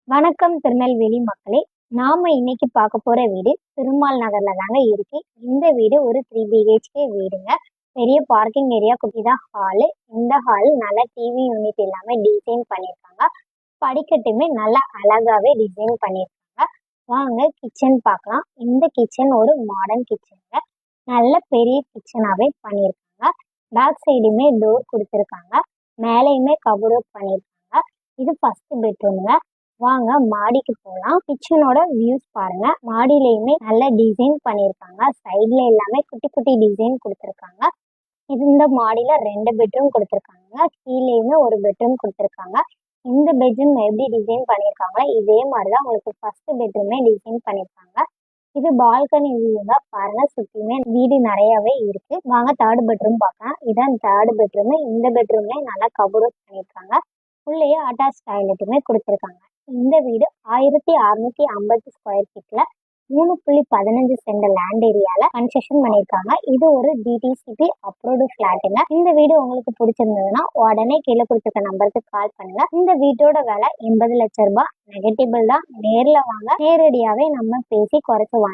வணக்கம் திருநெல்வேலி மக்களே. நாம இன்னைக்கு பார்க்க போற வீடு திருமால் நகர்ல தாங்க இருக்கு. இந்த வீடு ஒரு 3 BHK வீடுங்க. பெரிய பார்க்கிங் ஏரியா, குட்டி தான் ஹாலு. இந்த ஹால் நல்ல டிவி யூனிட் எல்லாமே டிசைன் பண்ணியிருக்காங்க. படிக்கட்டுமே நல்லா அழகாவே டிசைன் பண்ணியிருக்காங்க. வாங்க கிச்சன் பார்க்கலாம். இந்த கிச்சன் ஒரு மாடர்ன் கிச்சனுங்க. நல்ல பெரிய கிச்சனாவே பண்ணியிருக்காங்க. பேக் சைடுமே டோர் கொடுத்துருக்காங்க. மேலேயுமே கபோர்ட் பண்ணியிருக்காங்க. இது ஃபர்ஸ்ட் பெட்ரூம்ங்க. வாங்க மாடிக்கு போகலாம். கிச்சனோட வியூஸ் பாருங்க. மாடியிலையுமே நல்ல டிசைன் பண்ணியிருக்காங்க. சைட்ல எல்லாமே குட்டி குட்டி டிசைன் கொடுத்துருக்காங்க. இந்த மாடியில 2 பெட்ரூம் கொடுத்துருக்காங்க. கீழேயுமே ஒரு பெட்ரூம் கொடுத்துருக்காங்க. இந்த பெட்ரூம் எப்படி டிசைன் பண்ணியிருக்காங்க இதே மாதிரிதான் உங்களுக்கு ஃபர்ஸ்ட் பெட்ரூமே டிசைன் பண்ணியிருக்காங்க. இது பால்கனி வியூங்க. பாருங்க, சுத்தியுமே வீடு நிறையவே இருக்கு. வாங்க தேர்ட் பெட்ரூம் பார்க்கலாம். இதான் தேர்ட் பெட்ரூம். இந்த பெட்ரூம்ல நல்லா கபோர்ட் பண்ணியிருக்காங்க. உள்ளேயே அட்டாச் டாய்லெட்டுமே கொடுத்துருக்காங்க. இந்த வீடு 1650 ஸ்கொயர் ஃபீட்ல 3.15 சென்ட் லேண்ட் ஏரியால கன்ஸ்ட்ரக்ஷன் பண்ணியிருக்காங்க. இது ஒரு டிடிசிபி அப்ரூவ்டு ஃபிளாட்டுங்க. இந்த வீடு உங்களுக்கு பிடிச்சிருந்ததுன்னா உடனே கீழே கொடுத்துருக்க நம்பருக்கு கால் பண்ணுங்க. இந்த வீட்டோட விலை 80 லட்சம் ரூபாய். நெகட்டிபிள் தான். நேர்ல வாங்க, நேரடியாவே நம்ம பேசி குறைச்சு வாங்க.